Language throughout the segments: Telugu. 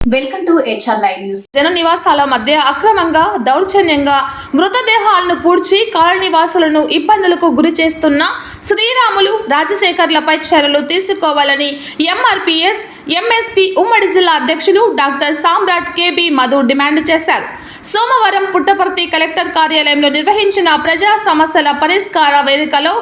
Welcome to HR live news. జన నివాసాల మధ్య అక్రమంగా దౌర్జన్యంగా మృతదేహాలను పూడ్చి కాలనీ నివాసులను ఇబ్బందులకు గురి చేస్తున్న శ్రీరాములు రాజశేఖర్లపై చర్యలు తీసుకోవాలని ఎంఆర్పీఎస్ ఎంఎస్పీ ఉమ్మడి జిల్లా అధ్యక్షులు డాక్టర్ సామ్రాట్ కేబీ మధు డిమాండ్ చేశారు. సోమవారం పుట్టపర్తి కలెక్టర్ కార్యాలయంలో నిర్వహించిన ప్రజా సమస్యల పరిష్కార వేదికలో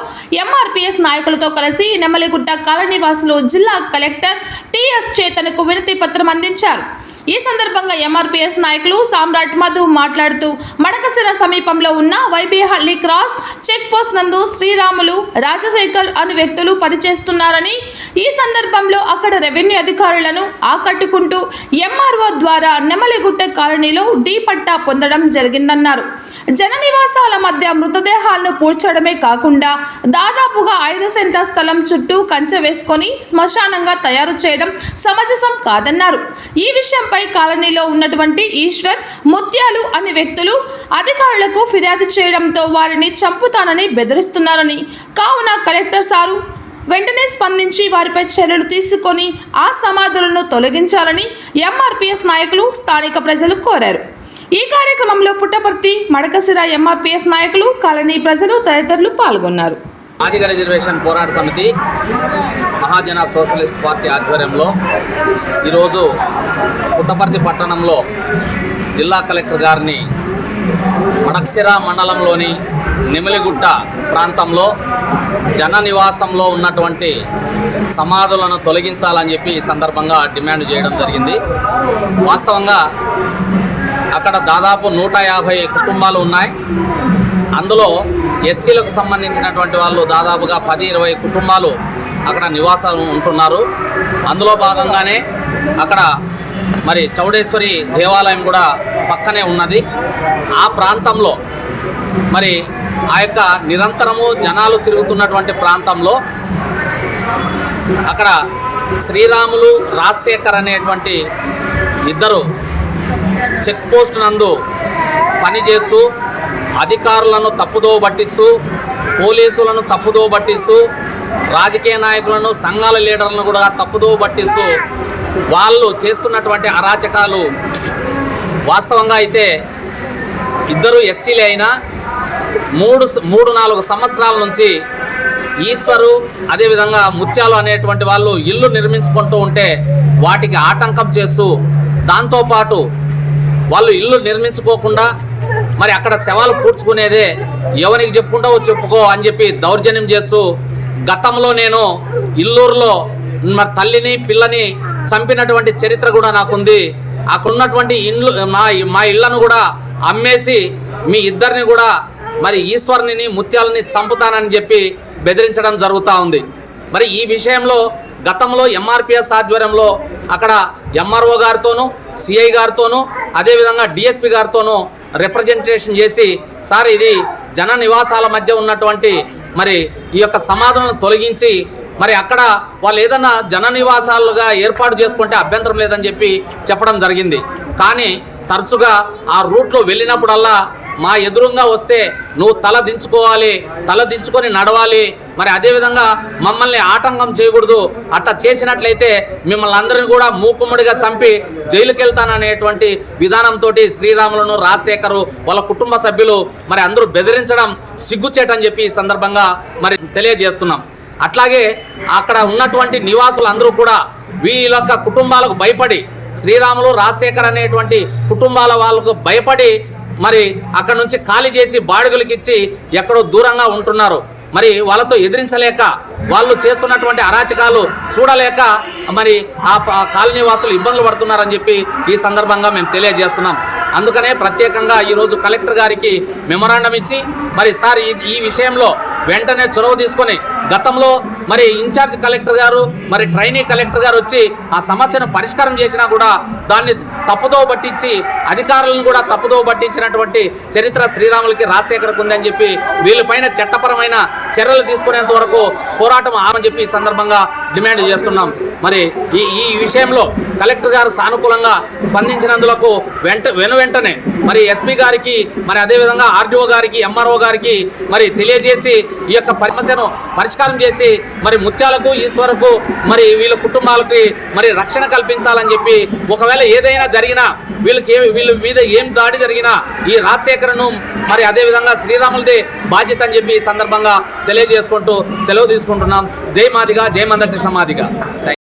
ఎంఆర్పీఎస్ నాయకులతో కలిసి నెమలిగుట్ట కాలనీ నివాసులు జిల్లా కలెక్టర్ టిఎస్ చేతన్కు వినతి పత్రం అందించారు. ఈ సందర్భంగా ఎంఆర్పీఎస్ నాయకులు సామ్రాట్ మధు మాట్లాడుతూ మడకసిర సమీపంలో ఉన్న వైబీహల్లి క్రాస్ చెక్ పోస్ట్ నందు శ్రీరాములు రాజశేఖర్ అను వ్యక్తులు పనిచేస్తున్నారని, ఈ సందర్భంలో అక్కడ రెవెన్యూ అధికారులను ఆకట్టుకుంటూ ఎంఆర్ఓ ద్వారా నెమలిగుట్ట కాలనీలో డి పట్టా పొందడం జరిగిందన్నారు. జన నివాసాల మధ్య మృతదేహాలను పూడ్చడమే కాకుండా దాదాపుగా 5 సెంట్ల స్థలం చుట్టూ కంచె వేసుకొని శ్మశానంగా తయారు చేయడం సమంజసం కాదన్నారు. ఈ విషయంపై కాలనీలో ఉన్నటువంటి ఈశ్వర్, ముత్యాలు అనే వ్యక్తులు అధికారులకు ఫిర్యాదు చేయడంతో వారిని చంపుతానని బెదిరిస్తున్నారని, కావున కలెక్టర్ సారు వెంటనే స్పందించి వారిపై చర్యలు తీసుకొని ఆ సమాధులను తొలగించాలని ఎంఆర్పీఎస్ నాయకులు స్థానిక ప్రజలు కోరారు. ఈ కార్యక్రమంలో పుట్టపర్తి మడకసిర ఎంఆర్పీఎస్ నాయకులు, కాలనీ ప్రజలు తదితరులు పాల్గొన్నారు. ఆదిగ రిజర్వేషన్ పోరాట సమితి మహాజన సోషలిస్ట్ పార్టీ ఆధ్వర్యంలో ఈరోజు పుట్టపర్తి పట్టణంలో జిల్లా కలెక్టర్ గారిని మడకసిర మండలంలోని నెమలిగుట్ట ప్రాంతంలో జన నివాసంలో ఉన్నటువంటి సమాధులను తొలగించాలని చెప్పి ఈ సందర్భంగా డిమాండ్ చేయడం జరిగింది. వాస్తవంగా అక్కడ దాదాపు 150 కుటుంబాలు ఉన్నాయి. అందులో ఎస్సీలకు సంబంధించినటువంటి వాళ్ళు దాదాపుగా 10-20 కుటుంబాలు అక్కడ నివాసాలు ఉంటున్నారు. అందులో భాగంగానే అక్కడ మరి చౌడేశ్వరి దేవాలయం కూడా పక్కనే ఉన్నది. ఆ ప్రాంతంలో మరి ఆ యొక్క నిరంతరము జనాలు తిరుగుతున్నటువంటి ప్రాంతంలో అక్కడ శ్రీరాములు రాజశేఖర్ అనేటువంటి ఇద్దరు చెక్ పోస్ట్ నందు పనిచేస్తూ అధికారులను తప్పుదోవ పట్టిస్తూ, పోలీసులను తప్పుదోవ పట్టిస్తూ, రాజకీయ నాయకులను, సంఘాల లీడర్లను కూడా తప్పుదోవ పట్టిస్తూ వాళ్ళు చేస్తున్నటువంటి అరాచకాలు వాస్తవంగా అయితే ఇద్దరు ఎస్సీలే అయినా 3-4 సంవత్సరాల నుంచి ఈశ్వరు అదేవిధంగా ముత్యాలు అనేటువంటి వాళ్ళు ఇల్లు నిర్మించుకుంటూ ఉంటే వాటికి ఆటంకం చేస్తూ, దాంతోపాటు వాళ్ళు ఇల్లు నిర్మించుకోకుండా మరి అక్కడ శవాలు పూడ్చుకునేదే ఎవరికి చెప్పుకుంటావో చెప్పుకో అని చెప్పి దౌర్జన్యం చేస్తూ, గతంలో నేను ఇల్లూరులో మరి తల్లిని పిల్లని చంపినటువంటి చరిత్ర కూడా నాకుంది. అక్కడ ఉన్నటువంటి ఇండ్లు మా ఇళ్లను కూడా అమ్మేసి మీ ఇద్దరిని కూడా మరి ఈశ్వర్ని ముత్యాలని చంపుతానని చెప్పి బెదిరించడం జరుగుతూ ఉంది. మరి ఈ విషయంలో గతంలో ఎంఆర్పీఎస్ ఆధ్వర్యంలో అక్కడ ఎంఆర్ఓ గారితోనూ, సిఐ గారితోనూ, అదేవిధంగా డిఎస్పీ గారితోనూ రిప్రజెంటేషన్ చేసి, సార్ ఇది జన నివాసాల మధ్య ఉన్నటువంటి మరి ఈ యొక్క సమాధులను తొలగించి మరి అక్కడ వాళ్ళు ఏదన్నా జన నివాసాలుగా ఏర్పాటు చేసుకుంటే అభ్యంతరం లేదని చెప్పి చెప్పడం జరిగింది. కానీ తరచుగా ఆ రూట్లో వెళ్ళినప్పుడల్లా మా ఎదురుగా వస్తే నువ్వు తల దించుకోవాలి, తల దించుకొని నడవాలి, మరి అదేవిధంగా మమ్మల్ని ఆటంకం చేయకూడదు, అట్లా చేసినట్లయితే మిమ్మల్ని అందరినీ కూడా మూకుమ్మడిగా చంపి జైలుకి వెళ్తాననేటువంటి విధానంతో శ్రీరాములను, రాజశేఖరు వాళ్ళ కుటుంబ సభ్యులు మరి అందరూ బెదిరించడం సిగ్గుచేటని చెప్పి ఈ సందర్భంగా మరి తెలియజేస్తున్నాం. అట్లాగే అక్కడ ఉన్నటువంటి నివాసులు అందరూ కూడా వీళ్ళ కుటుంబాలకు భయపడి, శ్రీరాములు, రాజశేఖర్ అనేటువంటి కుటుంబాల వాళ్ళకు భయపడి మరి అక్కడ నుంచి ఖాళీ చేసి బాడుగలకు ఇచ్చి ఎక్కడో దూరంగా ఉంటున్నారు. మరి వాళ్ళతో ఎదిరించలేక, వాళ్ళు చేస్తున్నటువంటి అరాచకాలు చూడలేక మరి ఆ కాలనీ వాసులు ఇబ్బందులు పడుతున్నారని చెప్పి ఈ సందర్భంగా మేము తెలియజేస్తున్నాం. అందుకనే ప్రత్యేకంగా ఈరోజు కలెక్టర్ గారికి మెమొరాండం ఇచ్చి మరి సార్ ఈ విషయంలో వెంటనే చొరవ తీసుకొని, గతంలో మరి ఇన్ఛార్జ్ కలెక్టర్ గారు మరి ట్రైనీ కలెక్టర్ గారు వచ్చి ఆ సమస్యను పరిష్కారం చేసినా కూడా దాన్ని తప్పుదోవ పట్టించి అధికారులను కూడా తప్పుదోవ పట్టించినటువంటి చరిత్ర శ్రీరాములకి, రాజశేఖర్కి ఉందని చెప్పి వీళ్ళపైన చట్టపరమైన చర్యలు తీసుకునేంత వరకు పోరాటం ఆమని చెప్పి ఈ సందర్భంగా డిమాండ్ చేస్తున్నాం. మరి ఈ విషయంలో కలెక్టర్ గారు సానుకూలంగా స్పందించినందులకు వెంటనే మరి ఎస్పీ గారికి మరి అదేవిధంగా ఆర్డీఓ గారికి, ఎంఆర్ఓ గారికి మరి తెలియజేసి ఈ యొక్క సమస్యను పరిష్కారం చేసి మరి ముత్యాలకు ఈశ్వరకు మరి వీళ్ళ కుటుంబాలకి మరి రక్షణ కల్పించాలని చెప్పి ఒకవేళ ఏదైనా జరిగినా వీళ్ళ మీద ఏం దాడి జరిగినా ఈ రాజశేఖరను మరి అదేవిధంగా శ్రీరాములదే బాధ్యత అని చెప్పి ఈ సందర్భంగా తెలియజేసుకుంటూ సెలవు తీసుకుంటున్నాం. జై మాదిగా, జై మందకృష్ణ మాదిగా.